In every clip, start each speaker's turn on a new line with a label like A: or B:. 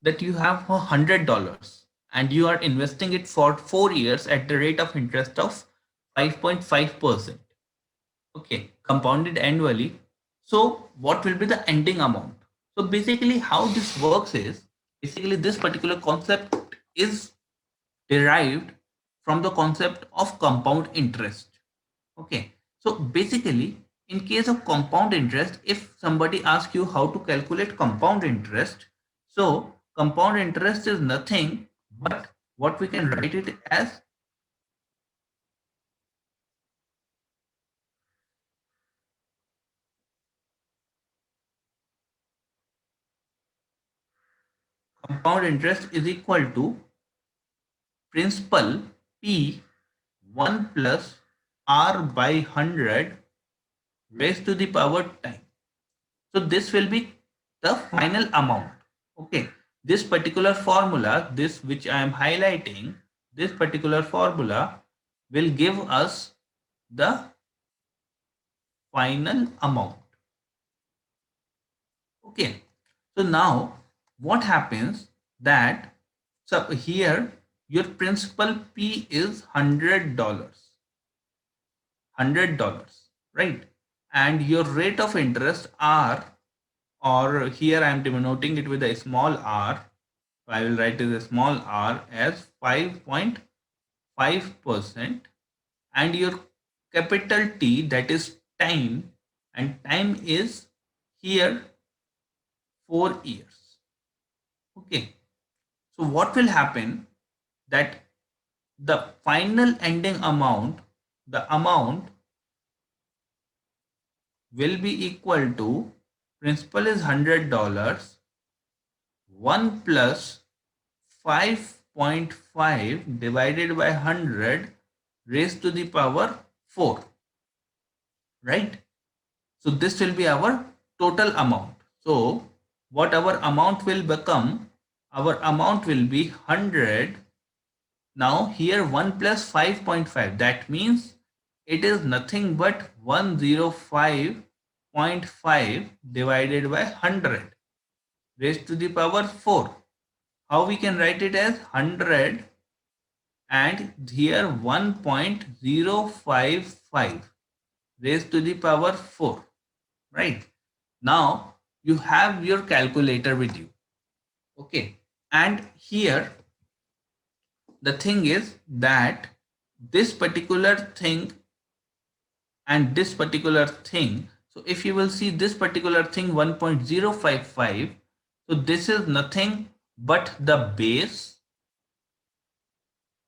A: that you have $100 and you are investing it for 4 years at the rate of interest of 5.5%. Okay, compounded annually. So what will be the ending amount? So basically how this works is, basically this particular concept is derived from the concept of compound interest. Okay, so basically in case of compound interest, if somebody asks you how to calculate compound interest, so compound interest is nothing but what we can write it as. Compound interest is equal to principal P 1 plus R by 100 raised to the power time. So this will be the final amount. Okay, this particular formula, this which I am highlighting, this particular formula will give us the final amount. Okay, so now what happens that, so here your principal P is $100, right? And your rate of interest R, or here I am denoting it with a small r. So I will write it a small r as 5.5%, and your capital T, that is time, and time is here 4 years. Okay. So what will happen that the final ending amount, the amount will be equal to, principal is $100, 1 plus 5.5 divided by 100 raised to the power 4, right? So this will be our total amount. So what our amount will become, our amount will be 100. Now here 1 plus 5.5, that means it is nothing but 105.5 divided by 100 raised to the power 4. How we can write it as 100 and here 1.055 raised to the power 4, right? Now you have your calculator with you. Okay, and here the thing is that this particular thing and this particular thing, so if you will see this particular thing 1.055, so this is nothing but the base,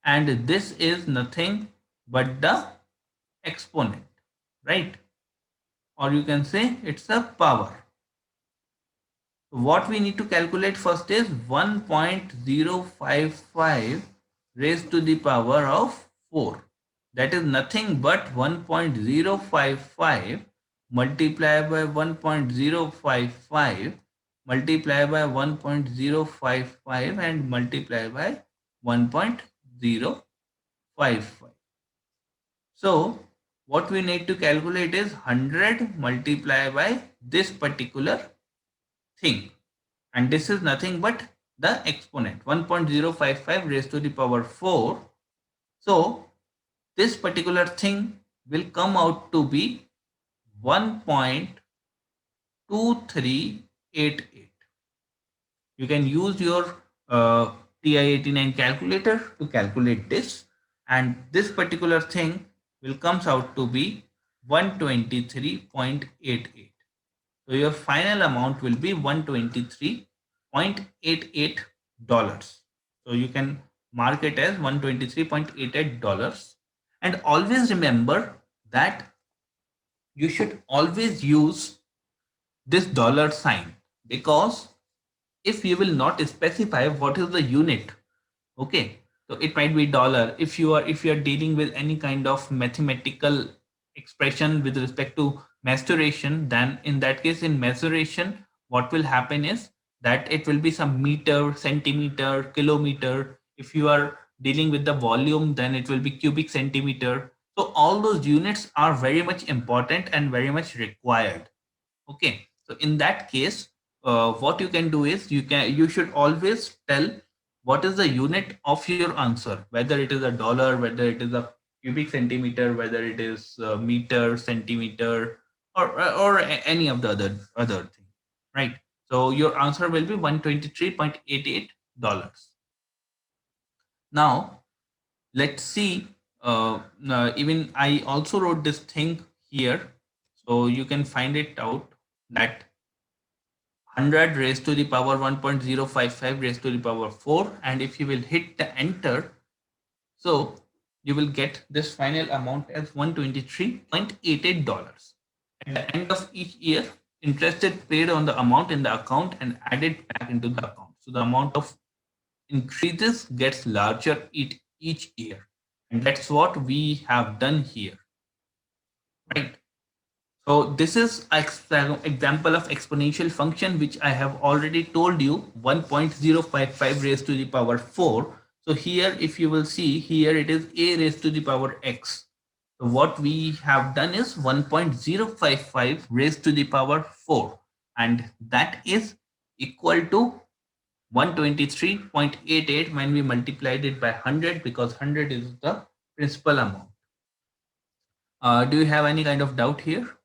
A: and this is nothing but the exponent, right? Or you can say it's a power. So what we need to calculate first is 1.055 raised to the power of 4. That is nothing but 1.055 multiplied by 1.055 multiplied by 1.055 and multiplied by 1.055. So what we need to calculate is 100 multiplied by this particular thing, and this is nothing but the exponent 1.055 raised to the power 4. So this particular thing will come out to be 1.2388. You can use your TI-89 calculator to calculate this, and this particular thing will comes out to be 123.88. So your final amount will be $123.88. So you can mark it as $123.88. And always remember that you should always use this dollar sign, because if you will not specify what is the unit, okay, so it might be dollar. If you are dealing with any kind of mathematical expression with respect to maturation, then in that case, in maturation, what will happen is that it will be some meter, centimeter, kilometer. If you are dealing with the volume, then it will be cubic centimeter. So all those units are very much important and very much required. Okay, so in that case, what you can do is you should always tell what is the unit of your answer, whether it is a dollar, whether it is a cubic centimeter, whether it is meter, centimeter, or any of the other thing, right? So your answer will be $123.88. Now let's see. Even I also wrote this thing here, so you can find it out that 100 raised to the power 1.055 raised to the power 4, and if you will hit the enter, so you will get this final amount as $123.88. At the end of each year, interest is paid on the amount in the account and added back into the account. So the amount of increases gets larger each year. And that's what we have done here, right? So this is an example of exponential function which I have already told you, 1.055 raised to the power 4. So here if you will see here, it is a raised to the power x. So what we have done is 1.055 raised to the power 4, and that is equal to 123.88 when we multiplied it by 100, because 100 is the principal amount. Do you have any kind of doubt here?